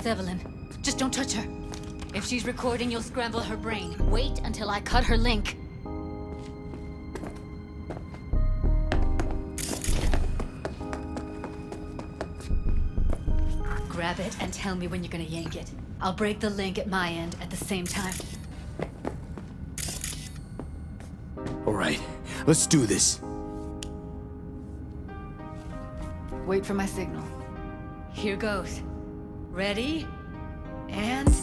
with Evelyn. Just don't touch her. If she's recording, you'll scramble her brain. Wait until I cut her link. Grab it and tell me when you're gonna yank it. I'll break the link at my end at the same time. All right, let's do this. Wait for my signal. Here goes. Ready? And...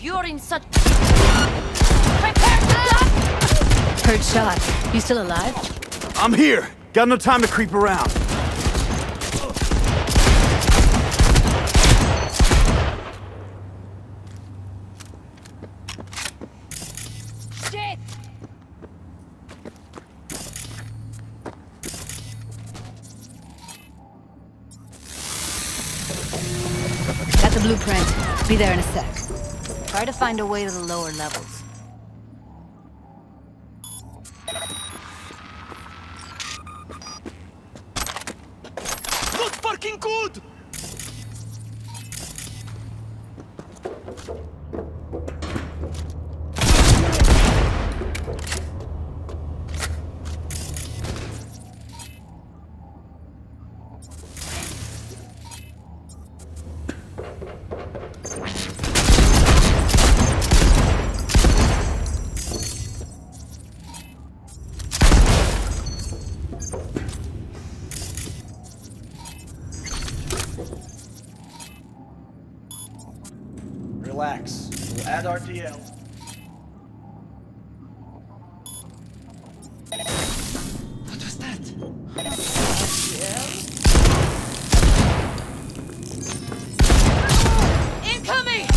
You're in such... Prepare to die! Heard shot. You still alive? I'm here. Got no time to creep around. Shit! Got the blueprint. Be there in a sec. Try to find a way to the lower levels. Not fucking good! Relax. We'll add RTL. What was that? Incoming!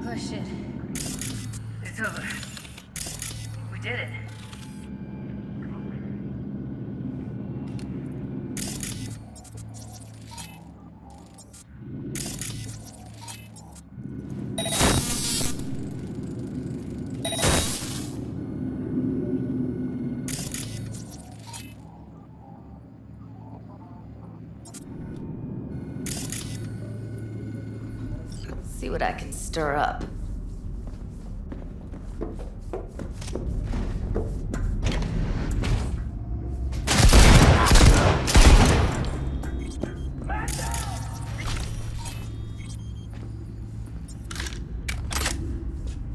Oh shit. It's over. We did it. See what I can stir up.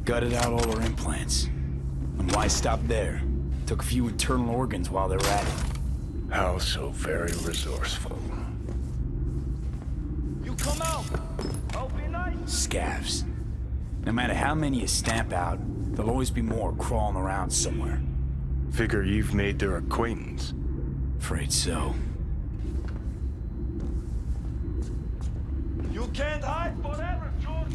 Gutted out all our implants. And why stop there? Took a few internal organs while they were at it. How so very resourceful. You come out! I'll be nice! Scavs. No matter how many you stamp out, there'll always be more crawling around somewhere. Figure you've made their acquaintance. Afraid so. You can't hide forever, George.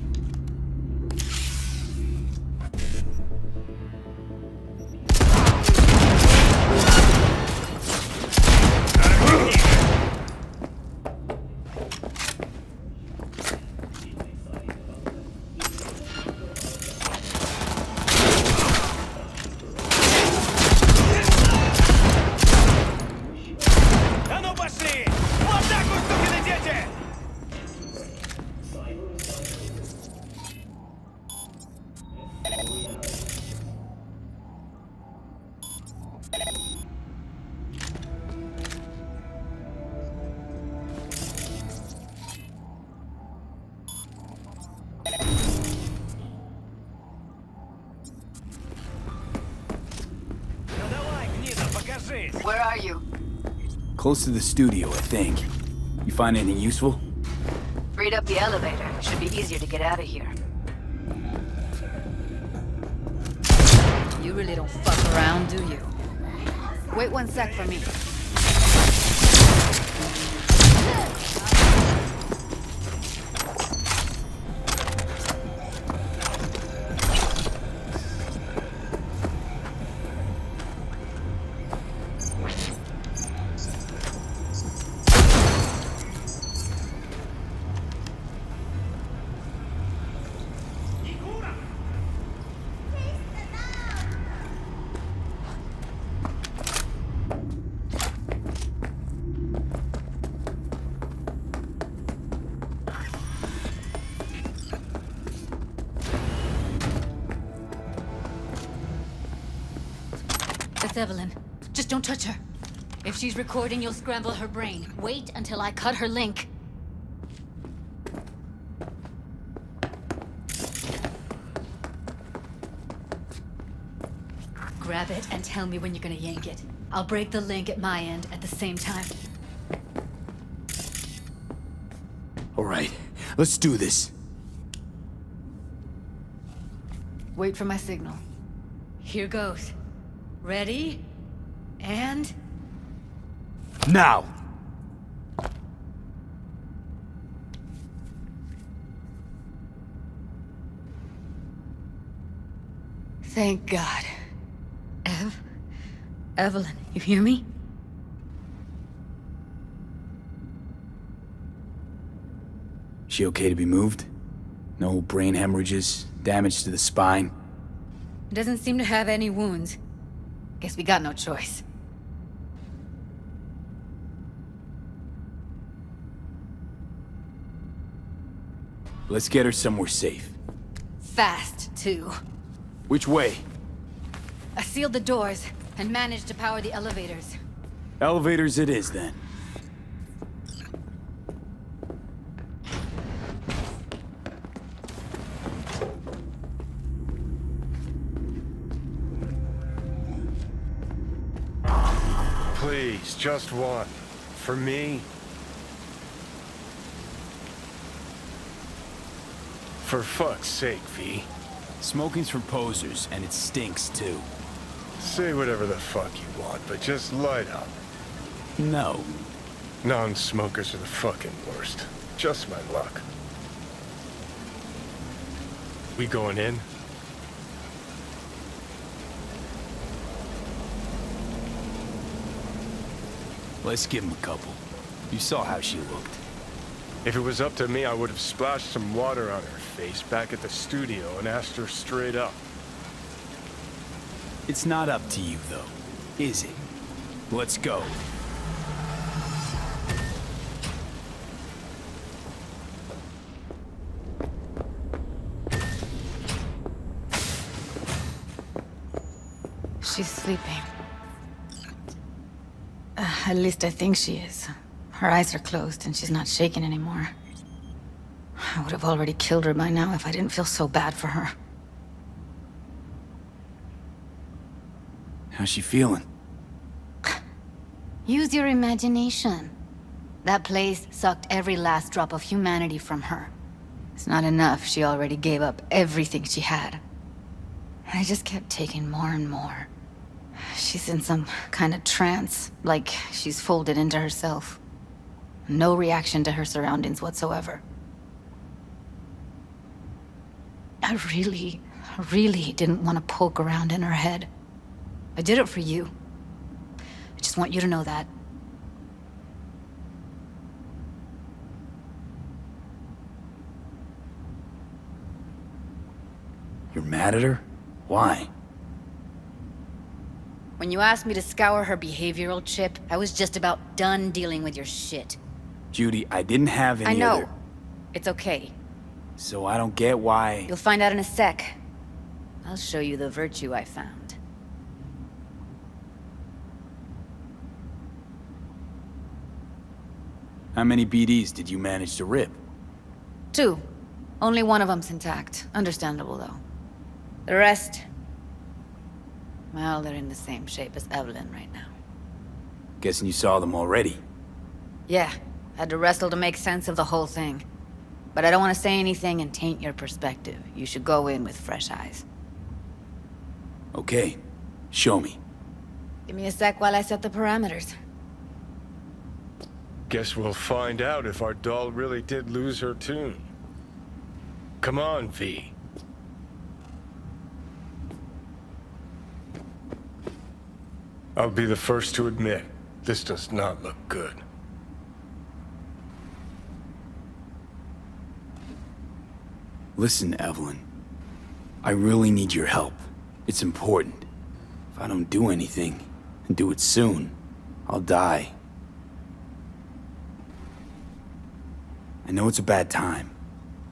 А ну пошли! В атаку, сукины дети! Ну давай, гнида, покажись! Where are you? Close to the studio, I think. You find anything useful? Read up the elevator. Should be easier to get out of here. You really don't fuck around, do you? Wait 1 sec for me. It's Evelyn. Just don't touch her. If she's recording, you'll scramble her brain. Wait until I cut her link. Grab it and tell me when you're gonna yank it. I'll break the link at my end at the same time. All right, let's do this. Wait for my signal. Here goes. Ready? And... Now! Thank God. Evelyn, you hear me? She okay to be moved? No brain hemorrhages, damage to the spine? Doesn't seem to have any wounds. Guess we got no choice. Let's get her somewhere safe. Fast, too. Which way? I sealed the doors and managed to power the elevators. Elevators it is, then. Please, just one. For me. For fuck's sake, V. Smoking's for posers, and it stinks, too. Say whatever the fuck you want, but just light up. No. Non-smokers are the fucking worst. Just my luck. We going in? Let's give him a couple. You saw how she looked. If it was up to me, I would have splashed some water on her face back at the studio and asked her straight up. It's not up to you, though, is it? Let's go. She's sleeping. At least I think she is. Her eyes are closed and she's not shaking anymore. I would have already killed her by now if I didn't feel so bad for her. How's she feeling? Use your imagination. That place sucked every last drop of humanity from her. It's not enough, she already gave up everything she had. I just kept taking more and more. She's in some kind of trance, like she's folded into herself. No reaction to her surroundings whatsoever. I really didn't want to poke around in her head. I did it for you. I just want you to know that. You're mad at her? Why? When you asked me to scour her behavioral chip, I was just about done dealing with your shit. Judy, I didn't have any I know. other... It's okay. So I don't get why... You'll find out in a sec. I'll show you the virtue I found. How many BDs did you manage to rip? 2. Only one of them's intact. Understandable, though. The rest... well, they're in the same shape as Evelyn right now. Guessing you saw them already. Yeah, had to wrestle to make sense of the whole thing. But I don't want to say anything and taint your perspective. You should go in with fresh eyes. Okay, show me. Give me a sec while I set the parameters. Guess we'll find out if our doll really did lose her tune. Come on, V. I'll be the first to admit, this does not look good. Listen, Evelyn. I really need your help. It's important. If I don't do anything, and do it soon, I'll die. I know it's a bad time,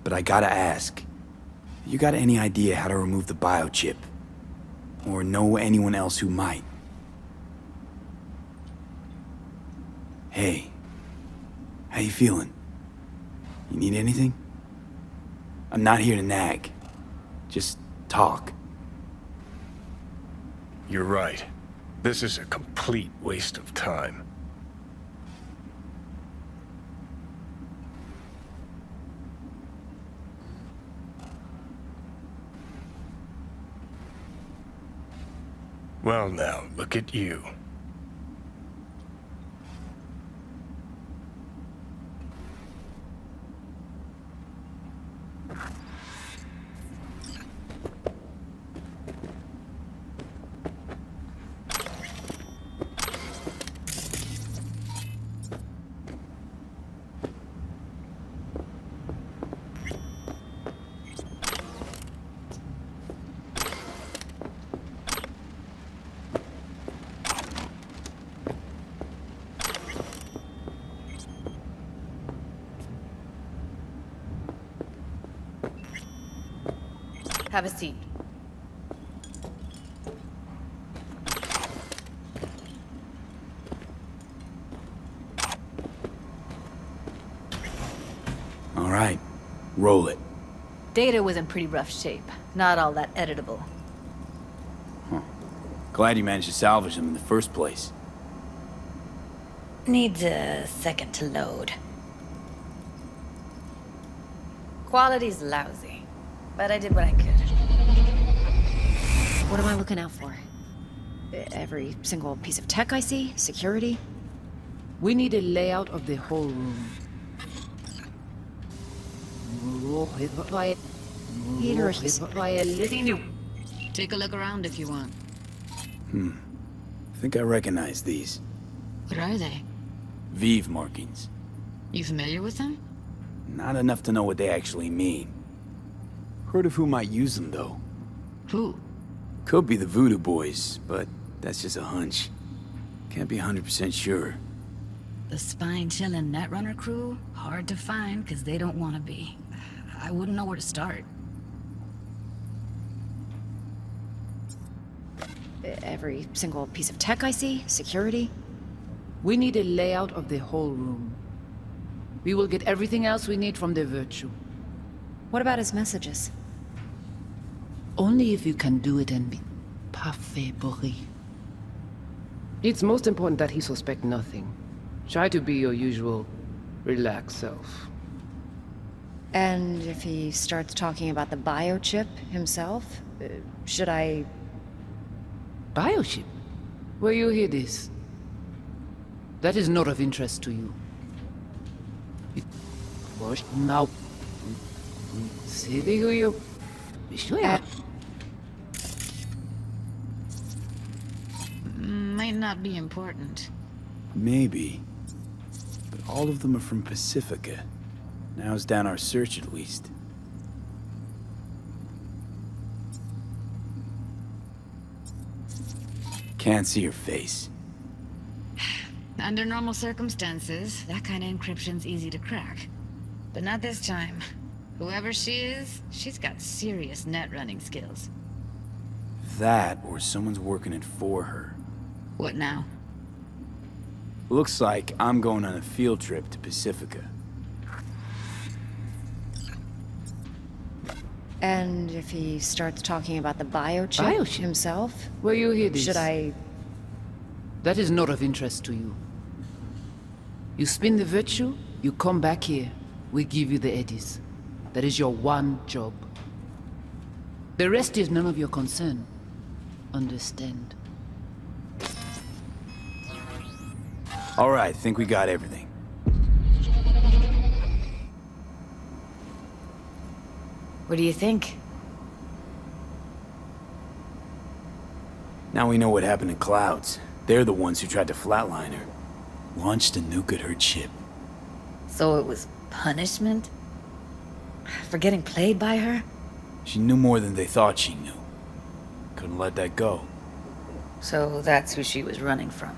but I gotta ask. You got any idea how to remove the biochip? Or know anyone else who might? Hey, how you feeling? You need anything? I'm not here to nag. Just talk. You're right. This is a complete waste of time. Well now, look at you. Have a seat. All right, roll it. Data was in pretty rough shape. Not all that editable. Glad you managed to salvage them in the first place. Needs a second to load. Quality's lousy, but I did what I could. What am I looking out for? Every single piece of tech I see? Security? We need a layout of the whole room. Peter, Take a look around if you want. I think I recognize these. What are they? Vive markings. You familiar with them? Not enough to know what they actually mean. Heard of who might use them, though. Who? Could be the Voodoo Boys, but that's just a hunch. Can't be 100% sure. The spine-chilling Netrunner crew? Hard to find, because they don't want to be. I wouldn't know where to start. Every single piece of tech I see? Security? We need a layout of the whole room. We will get everything else we need from the Virtue. What about his messages? Only if you can do it and be parfait bourré. It's most important that he suspect nothing. Try to be your usual, relaxed self. And if he starts talking about the biochip himself, should I... Biochip? Where you hear this? That is not of interest to you. Now. CD who you... Might not be important. Maybe. But all of them are from Pacifica. Narrows down our search at least. Can't see her face. Under normal circumstances, that kind of encryption's easy to crack. But not this time. Whoever she is, she's got serious net running skills. That, or someone's working it for her. What now? Looks like I'm going on a field trip to Pacifica. And if he starts talking about the biochip, Biochip? himself, Where you hear this? should I... That is not of interest to you. You spin the virtue, you come back here. We give you the eddies. That is your one job. The rest is none of your concern. Understand? All right, think we got everything. What do you think? Now we know what happened to Clouds. They're the ones who tried to flatline her. Launched a nuke at her chip. So it was punishment? For getting played by her? She knew more than they thought she knew. Couldn't let that go. So that's who she was running from.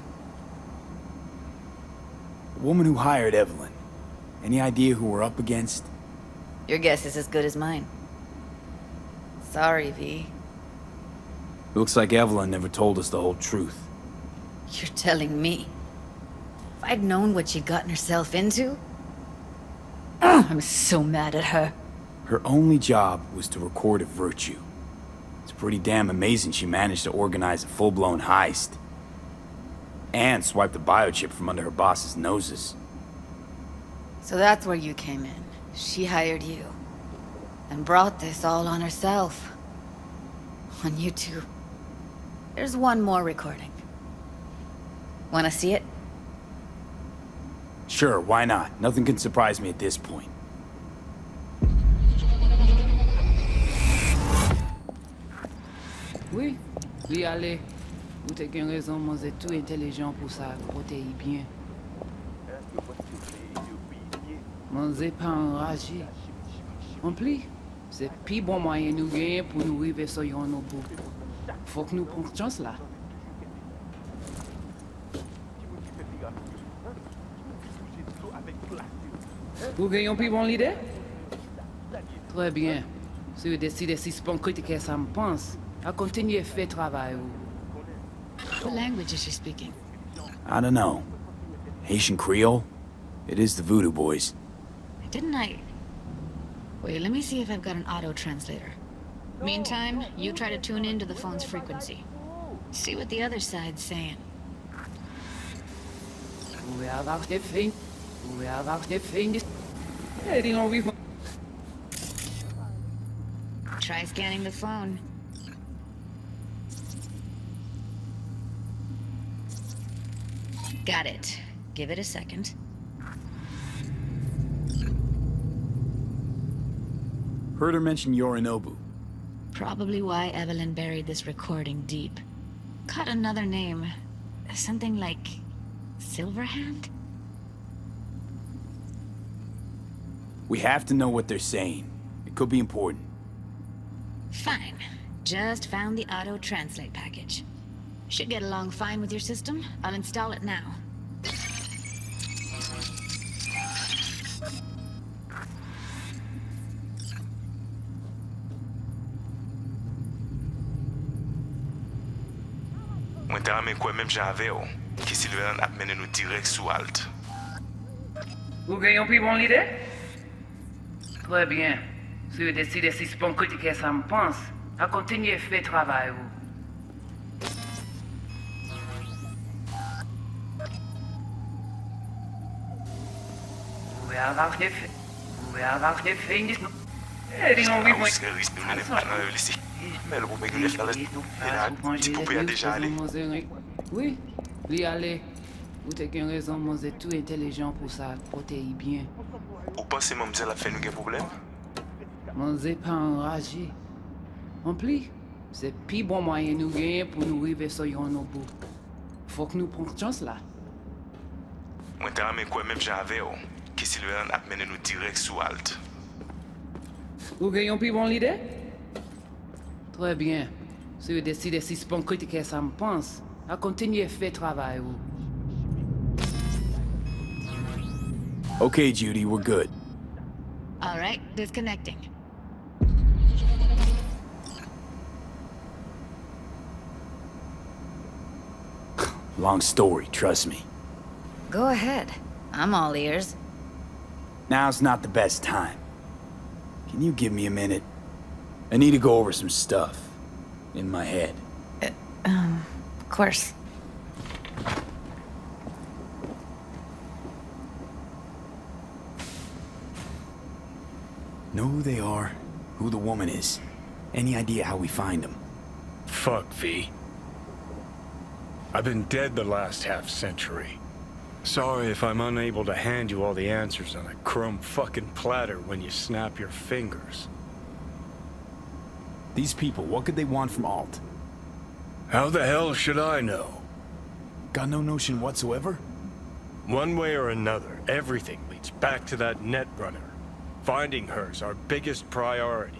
The woman who hired Evelyn. Any idea who we're up against? Your guess is as good as mine. Sorry, V. Looks like Evelyn never told us the whole truth. You're telling me? If I'd known what she'd gotten herself into? Ugh, I'm so mad at her. Her only job was to record a virtue. It's pretty damn amazing she managed to organize a full-blown heist. And swipe the biochip from under her boss's noses. So that's where you came in. She hired you. And brought this all on herself. On you two. There's one more recording. Wanna see it? Sure, why not? Nothing can surprise me at this point. Oui. Oui, allez. Vous t'es qu'une raison, moi, c'est tout intelligent pour ça, protéger bien. Moi, c'est pas enragé. En plus, c'est le plus bon moyen nous gagner pour nous arriver sur nos bouts. Faut que nous prenions chance là. Vous gagnez plus bon l'idée? Très bien. Si vous décidez si c'est bon critiquer ça me pense, à continuer à faire travail. What language is she speaking? I don't know. Haitian Creole? It is the Voodoo Boys. Didn't I... Wait, let me see if I've got an auto-translator. Meantime, you try to tune into the phone's frequency. See what the other side's saying. Vous pouvez avoir des fins. Vous pouvez avoir des fins. Heading on with... Try scanning the phone. Got it. Give it a second. Heard her mention Yorinobu. Probably why Evelyn buried this recording deep. Caught another name. Something like... Silverhand? We have to know what they're saying. It could be important. Fine. Just found the auto-translate package. Should get along fine with your system. I'll install it now. Mwen te rame kwen menm jan ave yo, ki Silverhand ap mene nou direct sou alt. Vous gagnez plus bon l'idée? Très bien. Si vous décidez si c'est bon critiquer ça me pense, à continuer à faire travail. Vous pouvez avoir des fins. Vous pouvez avoir des fins. Heading on with... Ou se risque nou ne pat nan yo lisi. Men lo pou mèk nou le fèlè, e nan, ti pou pou ya deja ale. Oui, li ale. Ou te gen raison, mon zé tout intelligent pour ça, protéger bien. Ou pensez mademoiselle a fait nous un problème? Mon zé pas enragé. En plus, c'est plus bon moyen nous gagner pour nous arriver sur yon au bout. Faut que nous prenions chance là. Moi t'as ramé quoi même j'avais que Sylvain a mené nous direct sous Alt. Vous gagnez plus bon l'idée? Très bien. Si vous décidez si c'est bon critiquer ça me pense, à continuer à faire travail ou. Okay, Judy, we're good. All right, disconnecting. Long story, trust me. Go ahead. I'm all ears. Now's not the best time. Can you give me a minute? I need to go over some stuff in my head. Of course. Know who they are, who the woman is. Any idea how we find them? Fuck, V. I've been dead the last half-century. Sorry if I'm unable to hand you all the answers on a chrome fucking platter when you snap your fingers. These people, what could they want from Alt? How the hell should I know? Got no notion whatsoever? One way or another, everything leads back to that netrunner. Finding her's our biggest priority.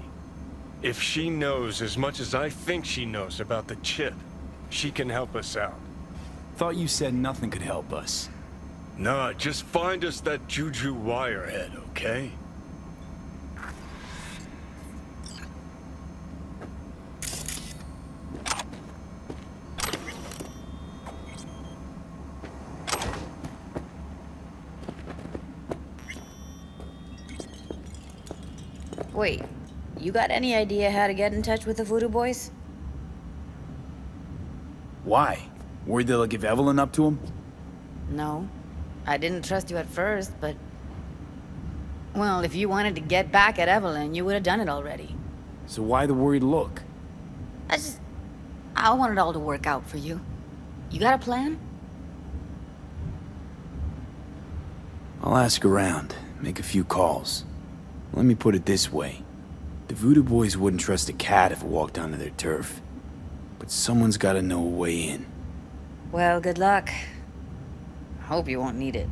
If she knows as much as I think she knows about the chip, she can help us out. Thought you said nothing could help us. Nah, just find us that Juju wirehead, okay? Wait, you got any idea how to get in touch with the Voodoo Boys? Why? Worried they'll give Evelyn up to him? No. I didn't trust you at first, but... Well, if you wanted to get back at Evelyn, you would have done it already. So why the worried look? I want it all to work out for you. You got a plan? I'll ask around, make a few calls. Let me put it this way. The Voodoo Boys wouldn't trust a cat if it walked onto their turf. But someone's gotta know a way in. Well, good luck. Hope you won't need it.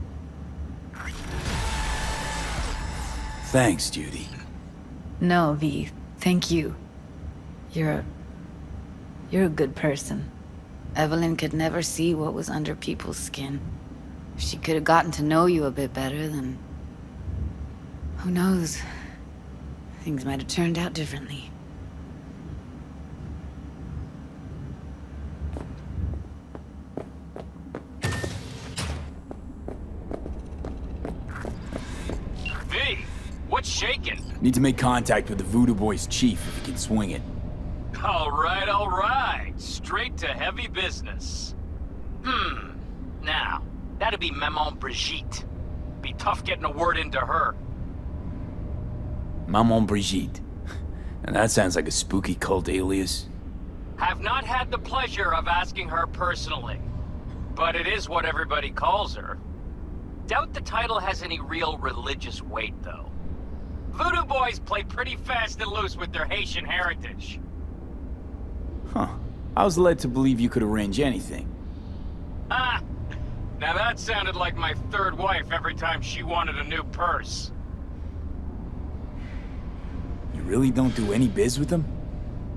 Thanks, Judy. No, V. Thank you. You're a good person. Evelyn could never see what was under people's skin. If she could have gotten to know you a bit better, then... Who knows? Things might have turned out differently. V, what's shaking? Need to make contact with the Voodoo Boys chief if he can swing it. All right. Straight to heavy business. Now, that'd be Maman Brigitte. Be tough getting a word into her. Maman Brigitte. And that sounds like a spooky cult alias. Have not had the pleasure of asking her personally, but it is what everybody calls her. Doubt the title has any real religious weight, though. Voodoo Boys play pretty fast and loose with their Haitian heritage. Huh. I was led to believe you could arrange anything. Ah! Now that sounded like my third wife every time she wanted a new purse. You really don't do any biz with them?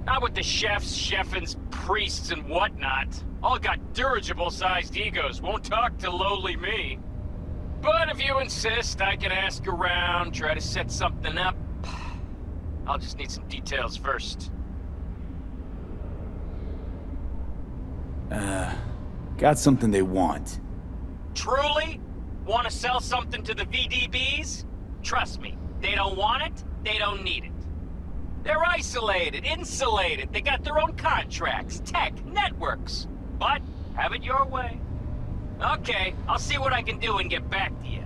Not with the chefs, cheffins, priests, and whatnot. All got dirigible-sized egos, won't talk to lowly me. But if you insist, I can ask around, try to set something up. I'll just need some details first. Got something they want. Truly? Want to sell something to the VDBs? Trust me, they don't want it, they don't need it. They're isolated, insulated, they got their own contracts, tech, networks. But, have it your way. Okay, I'll see what I can do and get back to you.